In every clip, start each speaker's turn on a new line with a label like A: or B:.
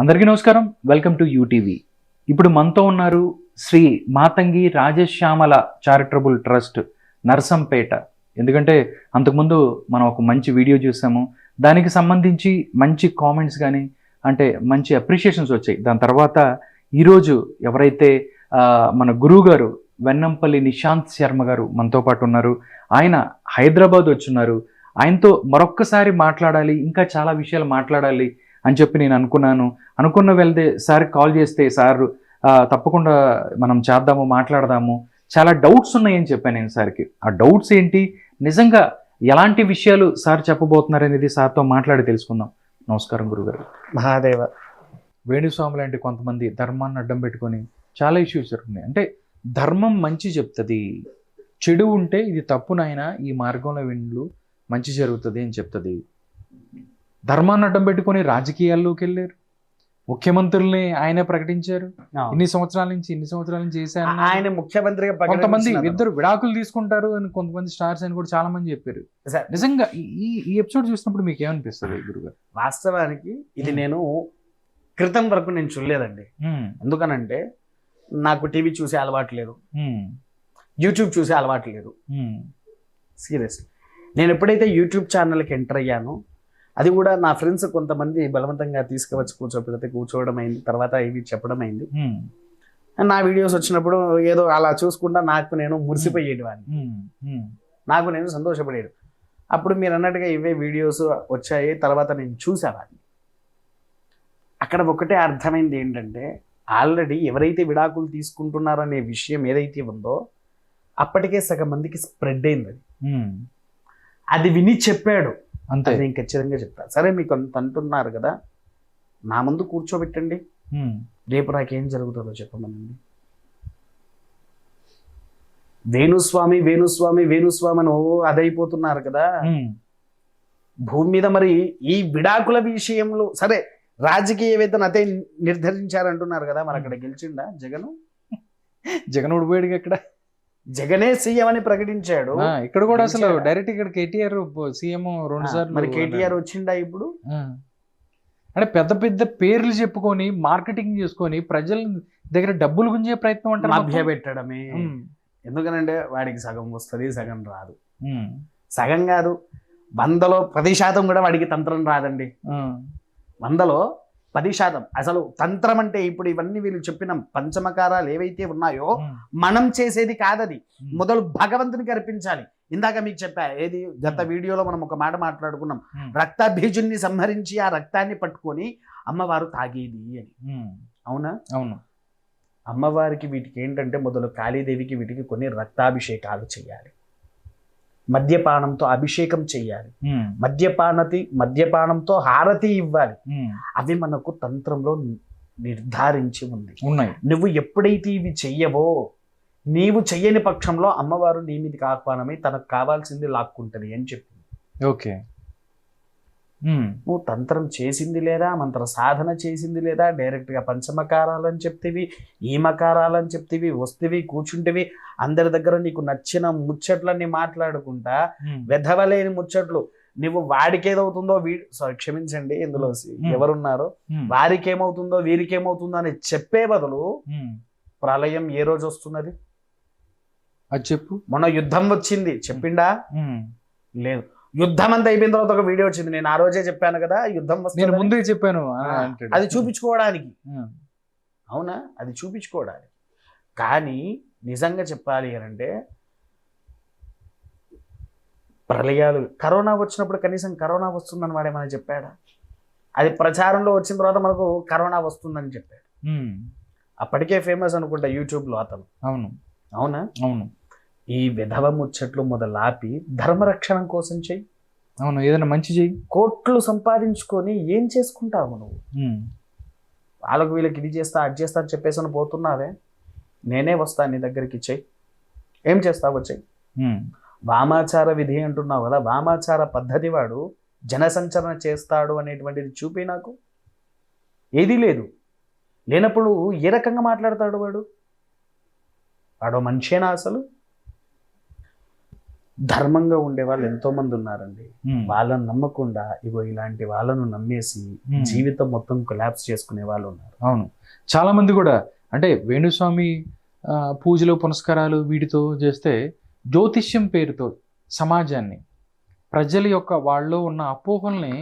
A: అందరికీ నమస్కారం. Welcome to UTV. ఇప్పుడు మనతో ఉన్నారు శ్రీ మాతంగి రాజశ్యామల చారిటబుల్ ట్రస్ట్ నర్సంపేట. ఎందుకంటే అంతకుముందు మనం ఒక మంచి వీడియో చూసాము, దానికి సంబంధించి మంచి కామెంట్స్ కానీ అంటే మంచి అప్రిషియేషన్స్ వచ్చాయి. దాని తర్వాత ఈరోజు ఎవరైతే మన గురువు గారు వెన్నంపల్లి నిశాంత్ శర్మ గారు మనతో పాటు ఉన్నారు. ఆయన హైదరాబాద్ వచ్చున్నారు. ఆయనతో మరొక్కసారి మాట్లాడాలి, ఇంకా చాలా విషయాలు మాట్లాడాలి అని చెప్పి నేను అనుకున్న వెళ్తే సార్ కాల్ చేస్తే సార్ తప్పకుండా మనం చేద్దాము, మాట్లాడదాము, చాలా డౌట్స్ ఉన్నాయని చెప్పాను నేను సార్కి. ఆ డౌట్స్ ఏంటి, నిజంగా ఎలాంటి విషయాలు సార్ చెప్పబోతున్నారు అనేది సార్తో మాట్లాడి తెలుసుకుందాం. నమస్కారం గురుగారు.
B: మహాదేవ.
A: వేణుస్వామి లాంటి కొంతమంది ధర్మాన్ని అడ్డం పెట్టుకొని చాలా ఇష్యూస్ జరుగుతున్నాయి. అంటే ధర్మం మంచి చెప్తుంది, చెడు ఉంటే ఇది తప్పు నాయనా, ఈ మార్గంలో వెళ్ళు మంచి జరుగుతుంది అని చెప్తుంది. ధర్మాన్ని అడ్డం పెట్టుకొని రాజకీయాల్లోకి వెళ్ళారు. ముఖ్యమంత్రుల్ని ఆయనే ప్రకటించారు. ఇన్ని సంవత్సరాల నుంచి చేశారు
B: ఆయన ముఖ్యమంత్రిగా.
A: కొంతమంది ఇద్దరు విడాకులు తీసుకుంటారు అని కొంతమంది స్టార్స్ అని కూడా చాలా మంది చెప్పారు. నిజంగా ఈ ఎపిసోడ్ చూసినప్పుడు మీకు ఏమనిపిస్తుంది గురుగారు?
B: వాస్తవానికి ఇది నేను క్రితం వరకు నేను చూడలేదండి. ఎందుకనంటే నాకు టీవీ చూసే అలవాటు లేదు, యూట్యూబ్ చూసే అలవాటు లేదు. సీరియస్లీ నేను ఎప్పుడైతే యూట్యూబ్ ఛానల్కి ఎంటర్ అయ్యానో, అది కూడా నా ఫ్రెండ్స్ కొంతమంది బలవంతంగా తీసుకువచ్చి కూర్చోవడం అయింది. తర్వాత ఇవి చెప్పడం అయింది. నా వీడియోస్ వచ్చినప్పుడు ఏదో అలా చూసుకుంటా నాకు నేను మురిసిపోయేటివాడిని, నాకు నేను సంతోషపడేది. అప్పుడు మీరు అన్నట్టుగా ఇవే వీడియోస్ వచ్చాయి. తర్వాత నేను చూసేవాడిని. అక్కడ ఒకటే అర్థమైంది ఏంటంటే, ఆల్రెడీ ఎవరైతే విడాకులు తీసుకుంటున్నారో అనే విషయం ఏదైతే ఉందో అప్పటికే సగం మందికి స్ప్రెడ్ అయింది. అది విని చెప్పాడు అంతే. నేను ఖచ్చితంగా చెప్తాను. సరే మీకు అంత అంటున్నారు కదా, నా ముందు కూర్చోబెట్టండి, రేపు నాకేం జరుగుతుందో చెప్పమనండి. వేణుస్వామి వేణుస్వామి వేణుస్వామి అని అదైపోతున్నారు కదా భూమి మీద. మరి ఈ విడాకుల విషయంలో సరే రాజకీయవేత్తను అదే నిర్ధారించారంటున్నారు కదా, మరి అక్కడ గెలిచిండా జగన్ ఓడిపోయాడు. అక్కడ జగనే సీఎం అని ప్రకటించాడు.
A: ఇక్కడ కూడా అసలు డైరెక్ట్ ఇక్కడ కేటీఆర్ సీఎం 2 సార్లు.
B: మరి కేటీఆర్ వచ్చిండా ఇప్పుడు?
A: అంటే పెద్ద పెద్ద పేర్లు చెప్పుకొని మార్కెటింగ్ చేసుకొని ప్రజల దగ్గర డబ్బులు గుంజే ప్రయత్నం అంటే
B: మభ్య పెట్టడమే. ఎందుకనంటే వాడికి సగం వస్తుంది, సగం రాదు. సగం కాదు, 100లో 10% కూడా వాడికి తంత్రం రాదండి. 100లో 10%. అసలు తంత్రం అంటే ఇప్పుడు ఇవన్నీ వీళ్ళు చెప్పిన పంచమకారాలు ఏవైతే ఉన్నాయో మనం చేసేది కాదది. మొదలు భగవంతునికి అర్పించాలి. ఇందాక మీకు చెప్పా, ఏది గత వీడియోలో మనం ఒక మాట మాట్లాడుకున్నాం, రక్తాభీజుని సంహరించి ఆ రక్తాన్ని పట్టుకొని అమ్మవారు తాగేది అని. అవునా? అవును. అమ్మవారికి వీటికి ఏంటంటే మొదలు కాళీదేవికి వీటికి కొన్ని రక్తాభిషేకాలు చేయాలి, మద్యపానంతో అభిషేకం చెయ్యాలి, మద్యపానంతో హారతి ఇవ్వాలి. అవి మనకు తంత్రంలో నిర్ధారించి ఉంది. నువ్వు ఎప్పుడైతే ఇవి చెయ్యవో, నీవు చెయ్యని పక్షంలో అమ్మవారు నీ మీదకి ఆహ్వానమై తనకు కావాల్సింది లాక్కుంటది అని చెప్పింది. ఓకే, నువ్వు తంత్రం చేసింది లేదా, మంత్ర సాధన చేసింది లేదా, డైరెక్ట్గా పంచమకారాలని చెప్తేవి, ఈ మకారాలని చెప్తేవి, వస్తేవి, కూర్చుంటేవి, అందరి దగ్గర నీకు నచ్చిన ముచ్చట్లన్నీ మాట్లాడుకుంటా, వెధవలేని ముచ్చట్లు. నువ్వు వాడికి ఏదవుతుందో క్షమించండి ఇందులో ఎవరున్నారో, వారికి ఏమవుతుందో వీరికి ఏమవుతుందో అని చెప్పే బదులు ప్రళయం ఏ రోజు వస్తున్నది అది చెప్పు. మొన్న యుద్ధం వచ్చింది, చెప్పిండా? లేదు. యుద్ధం అంతా అయిపోయిన తర్వాత ఒక వీడియో వచ్చింది. నేను ఆ రోజే చెప్పాను కదా, యుద్ధం
A: నేను ముందే చెప్పాను.
B: అది చూపించుకోవడానికి. అవునా? అది చూపించుకోవడానికి. కానీ నిజంగా చెప్పాలి అంటే, ప్రళయాలు, కరోనా వచ్చినప్పుడు కనీసం కరోనా వస్తుందని వాడేమన్నా చెప్పాడా? అది ప్రచారంలో వచ్చిన తర్వాత మనకు కరోనా వస్తుందని చెప్పాడు. అప్పటికే ఫేమస్ అనుకుంటా యూట్యూబ్లో అతను. అవును. అవునా? అవును. ఈ విధవ ముచ్చట్లు మొదలాపి ధర్మరక్షణ కోసం చెయ్యి. అవును, ఏదైనా మంచి చెయ్యి. కోట్లు సంపాదించుకొని ఏం చేసుకుంటావు నువ్వు? వాళ్ళకు వీళ్ళకి ఇది చేస్తా అది చేస్తా అని చెప్పేసి పోతున్నావే. నేనే వస్తాను నీ దగ్గరికి, చెయ్యి. ఏం చేస్తావో చెయ్యి. వామాచార విధి అంటున్నావు కదా, వామాచార పద్ధతి వాడు జనసంచరణ చేస్తాడు అనేటువంటిది చూపి నాకు. ఏదీ లేదు. లేనప్పుడు ఏ రకంగా మాట్లాడతాడు వాడు? వాడో మనిషేనా అసలు? ధర్మంగా ఉండే వాళ్ళు ఎంతో మంది ఉన్నారండి.
A: ఉమ్,
B: వాళ్ళని నమ్మకుండా ఇగో ఇలాంటి వాళ్ళను నమ్మేసి జీవితం మొత్తం కొలాప్స్ చేసుకునే వాళ్ళు ఉన్నారు.
A: అవును, చాలా మంది కూడా అంటే వేణుస్వామి పూజలు పునస్కారాలు వీటితో చేస్తే జ్యోతిష్యం పేరుతో సమాజాన్ని, ప్రజల యొక్క వాళ్ళలో ఉన్న అపోహల్ని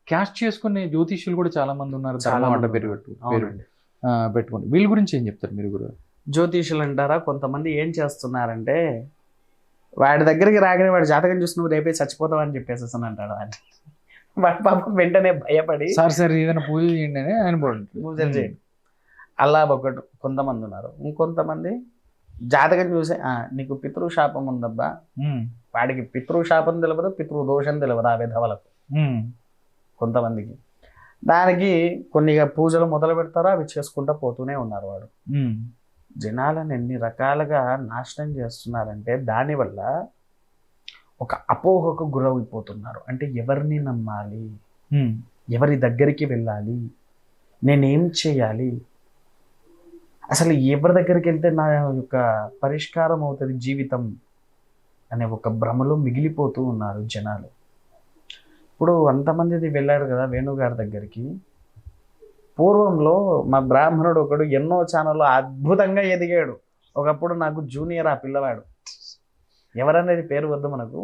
A: క్యాష్ చేసుకునే జ్యోతిష్యులు కూడా చాలా మంది ఉన్నారు.
B: చాలా
A: ధర్మం అడ్డ
B: మంది
A: పేరు
B: ఉన్నారు. అవునండి.
A: పెట్టుకోండి. వీళ్ళ గురించి ఏం చెప్తారు మీరు కూడా?
B: జ్యోతిషులు అంటారా, కొంతమంది ఏం చేస్తున్నారంటే వాడి దగ్గరికి రాగానే వాడి జాతకం చూసి నువ్వు రేపే చచ్చిపోతావు అని చెప్పేసి అంటాడు. వాడి పాపం వెంటనే భయపడి
A: సార్ ఏదైనా పూజ చేయండి అని ఆయన
B: పూజలు చేయండి అలా ఒకటి కొంతమంది ఉన్నారు. ఇంకొంతమంది జాతకం చూసి నీకు పితృశాపం ఉందబ్బా, వాడికి పితృశాపం తెలియదు, పితృదోషం తెలియదు ఆ విధవలకు కొంతమందికి. దానికి కొన్ని పూజలు మొదలు పెడతారో అవి చేసుకుంటూ పోతూనే ఉన్నారు. వాడు జనాలను ఎన్ని రకాలుగా నాశనం చేస్తున్నారంటే దానివల్ల ఒక అపోహకు గురైపోతున్నారు. అంటే ఎవరిని నమ్మాలి, ఎవరి దగ్గరికి వెళ్ళాలి, నేనేం చేయాలి, అసలు ఎవరి దగ్గరికి వెళ్తే నా యొక్క పరిష్కారం అవుతుంది జీవితం అనే ఒక భ్రమలో మిగిలిపోతూ ఉన్నారు జనాలు. ఇప్పుడు అంతమంది వెళ్ళాడు కదా వేణుగారి దగ్గరికి. పూర్వంలో మా బ్రాహ్మణుడు ఒకడు ఎన్నో ఛానల్లో అద్భుతంగా ఎదిగాడు. ఒకప్పుడు నాకు జూనియర్ ఆ పిల్లవాడు, ఎవరనేది పేరు వద్దు మనకు.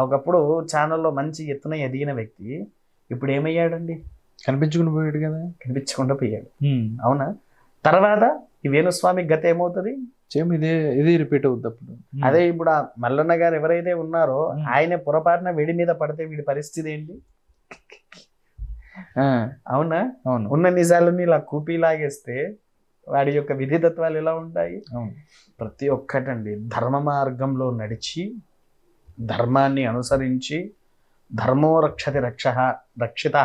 B: ఒకప్పుడు ఛానల్లో మంచి ఎత్తున ఎదిగిన వ్యక్తి ఇప్పుడు ఏమయ్యాడండి?
A: కనిపించుకుని పోయాడు కదా.
B: కనిపించకుండా పోయాడు. అవునా? తర్వాత ఈ వేణుస్వామి గత ఏమవుతుంది?
A: సేమ్ ఇదే రిపీట్ అవుతుంది అప్పుడు.
B: అదే ఇప్పుడు ఆ మల్లన్న గారు ఎవరైతే ఉన్నారో ఆయన పొరపాటున వీడి మీద పడితే వీడి పరిస్థితి ఏంటి? అవునా?
A: అవును.
B: ఉన్న నిజాలని ఇలా కూపీ లాగేస్తే వాడి యొక్క విధితత్వాలు ఎలా ఉంటాయి? ప్రతి ఒక్కటండి ధర్మ మార్గంలో నడిచి ధర్మాన్ని అనుసరించి ధర్మో రక్షతి రక్షిత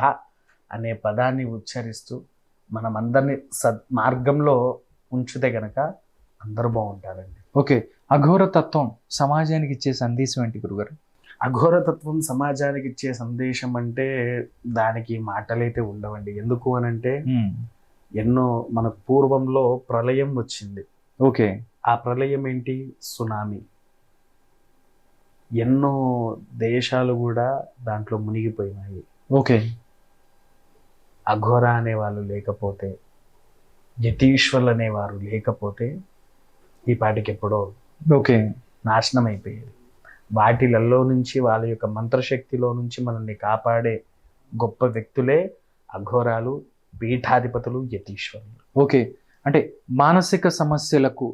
B: అనే పదాన్ని ఉచ్చరిస్తూ మనం అందరినీ మార్గంలో ఉంచితే గనక అందరూ బాగుంటారండి.
A: ఓకే, అఘోరతత్వం సమాజానికి ఇచ్చే సందేశం ఏంటి గురుగారు?
B: అఘోరతత్వం సమాజానికి ఇచ్చే సందేశం అంటే దానికి మాటలైతే ఉండవండి. ఎందుకు అనంటే ఎన్నో మన పూర్వంలో ప్రళయం వచ్చింది.
A: ఓకే,
B: ఆ ప్రళయం ఏంటి? సునామీ. ఎన్నో దేశాలు కూడా దాంట్లో మునిగిపోయినాయి.
A: ఓకే,
B: అఘోర అనేవాళ్ళు లేకపోతే, యతీశ్వర్లు అనేవారు లేకపోతే ఈ పాటికి ఎప్పుడో
A: ఓకే
B: నాశనం అయిపోయేది. వాటిలలో నుంచి వాళ్ళ యొక్క మంత్రశక్తిలో నుంచి మనల్ని కాపాడే గొప్ప వ్యక్తులే అఘోరాలు, పీఠాధిపతులు, యతీశ్వరులు.
A: ఓకే, అంటే మానసిక సమస్యలకు,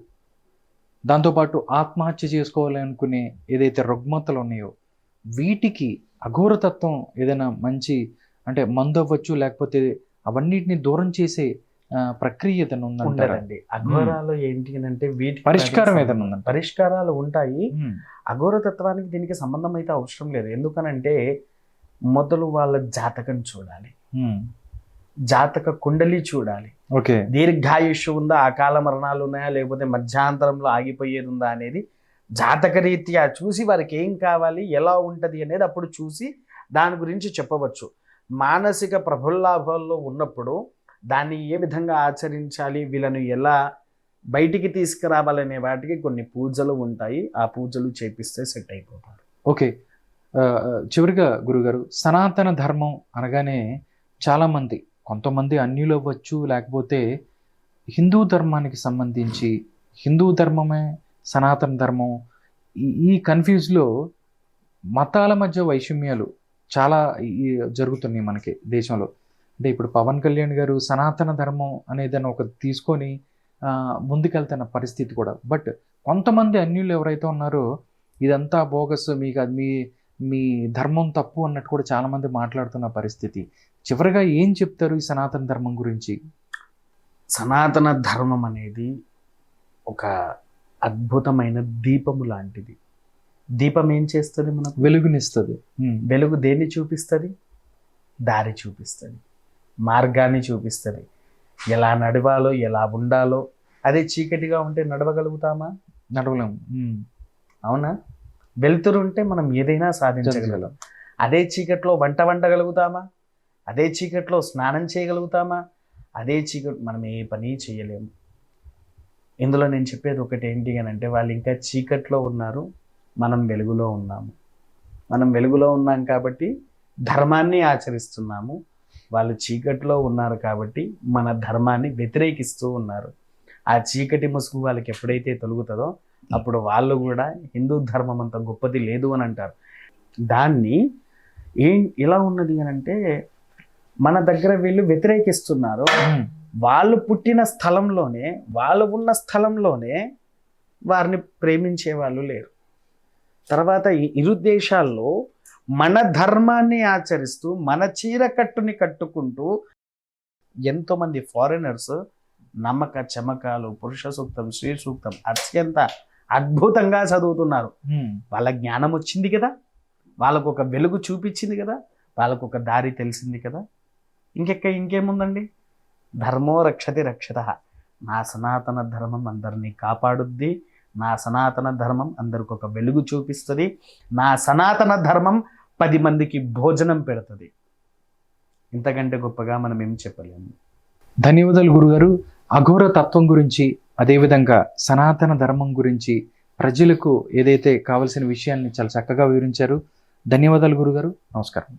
A: దాంతోపాటు ఆత్మహత్య చేసుకోవాలి అనుకునే ఏదైతే రుగ్మతలు ఉన్నాయో వీటికి అఘోరతత్వం ఏదైనా మంచి అంటే మందు అవ్వచ్చు, లేకపోతే అవన్నిటిని దూరం చేసే ప్రక్రియ ఏదైనా
B: ఉందండి. అఘోరాలు ఏంటి అంటే వీటి
A: పరిష్కారం ఏదైనా ఉందండి?
B: పరిష్కారాలు ఉంటాయి. అఘోరతత్వానికి దీనికి సంబంధం అయితే అవసరం లేదు. ఎందుకనంటే మొదలు వాళ్ళ జాతకం చూడాలి, జాతక కుండలి చూడాలి.
A: ఓకే,
B: దీర్ఘాయుష్యం ఉందా, అకాల మరణాలు ఉన్నాయా, లేకపోతే మధ్యాంతరంలో ఆగిపోయేది ఉందా అనేది జాతక రీత్యా చూసి వారికి ఏం కావాలి, ఎలా ఉంటది అనేది అప్పుడు చూసి దాని గురించి చెప్పవచ్చు. మానసిక ప్రఫుల్లాభాల్లో ఉన్నప్పుడు దాన్ని ఏ విధంగా ఆచరించాలి, వీళ్ళను ఎలా బయటికి తీసుకురావాలనే వాటికి కొన్ని పూజలు ఉంటాయి. ఆ పూజలు చేపిస్తే సెట్ అయిపోతారు.
A: ఓకే, చివరిగా గురుగారు, సనాతన ధర్మం అనగానే చాలామంది, కొంతమంది అన్యులు అవ్వచ్చు, లేకపోతే హిందూ ధర్మానికి సంబంధించి హిందూ ధర్మమే సనాతన ధర్మం, ఈ కన్ఫ్యూజ్లో మతాల మధ్య వైషమ్యాలు చాలా జరుగుతున్నాయి మనకి దేశంలో. అంటే ఇప్పుడు పవన్ కళ్యాణ్ గారు సనాతన ధర్మం అనేదాన్ని ఒక తీసుకొని ముందుకెళ్తున్న పరిస్థితి కూడా. బట్ కొంతమంది అన్యులు ఎవరైతే ఉన్నారో ఇదంతా బోగస్, మీకు అది మీ ధర్మం తప్పు అన్నట్టు కూడా చాలామంది మాట్లాడుతున్న పరిస్థితి. చివరిగా ఏం చెప్తారు ఈ సనాతన ధర్మం గురించి?
B: సనాతన ధర్మం అనేది ఒక అద్భుతమైన దీపము లాంటిది. దీపం ఏం చేస్తుంది? మనకు
A: వెలుగునిస్తుంది.
B: వెలుగు దేన్ని చూపిస్తుంది? దారి చూపిస్తుంది, మార్గాన్ని చూపిస్తుంది, ఎలా నడవాలో, ఎలా ఉండాలో. అదే చీకటిగా ఉంటే నడవగలుగుతామా?
A: నడవలేము.
B: అవునా? వెలుతురు ఉంటే మనం ఏదైనా సాధించగలం. అదే చీకట్లో వంటగలుగుతామా? అదే చీకట్లో స్నానం చేయగలుగుతామా? అదే చీకటి మనం ఏ పని చేయలేము. ఇందులో నేను చెప్పేది ఒకటి ఏంటి అని అంటే, వాళ్ళు ఇంకా చీకట్లో ఉన్నారు, మనం వెలుగులో ఉన్నాము. మనం వెలుగులో ఉన్నాం కాబట్టి ధర్మాన్ని ఆచరిస్తున్నాము. వాళ్ళు చీకటిలో ఉన్నారు కాబట్టి మన ధర్మాన్ని వ్యతిరేకిస్తూ ఉన్నారు. ఆ చీకటి ముసుగు వాళ్ళకి ఎప్పుడైతే తొలుగుతుందో అప్పుడు వాళ్ళు కూడా హిందూ ధర్మం అంత గొప్పది లేదు అని అంటారు. దాన్ని ఎలా ఉన్నది అని అంటే, మన దగ్గర వీళ్ళు వ్యతిరేకిస్తున్నారు. వాళ్ళు పుట్టిన స్థలంలోనే, వాళ్ళు ఉన్న స్థలంలోనే వారిని ప్రేమించే వాళ్ళు లేరు. తర్వాత ఇరు దేశాల్లో మన ధర్మాన్ని ఆచరిస్తూ మన చీర కట్టుని కట్టుకుంటూ ఎంతోమంది ఫారినర్స్ నమ్మక చమకాలు, పురుష సూక్తం, శ్రీ సూక్తం అత్యంత అద్భుతంగా చదువుతున్నారు. వాళ్ళ జ్ఞానం వచ్చింది కదా, వాళ్ళకు ఒక వెలుగు చూపించింది కదా, వాళ్ళకు ఒక దారి తెలిసింది కదా. ఇంకేముందండి? ధర్మో రక్షతి రక్షత. నా సనాతన ధర్మం అందరినీ కాపాడుద్ది. నా సనాతన ధర్మం అందరికి ఒక వెలుగు చూపిస్తుంది. నా సనాతన ధర్మం 10 మందికి భోజనం పెడుతుంది. ఇంతకంటే గొప్పగా మనం ఏం చెప్పలేము.
A: ధన్యవాదాలు గురుగారు. అఘోర తత్వం గురించి, అదేవిధంగా సనాతన ధర్మం గురించి ప్రజలకు ఏదైతే కావలసిన విషయాన్ని చాలా చక్కగా వివరించారు. ధన్యవాదాలు గురుగారు. నమస్కారం.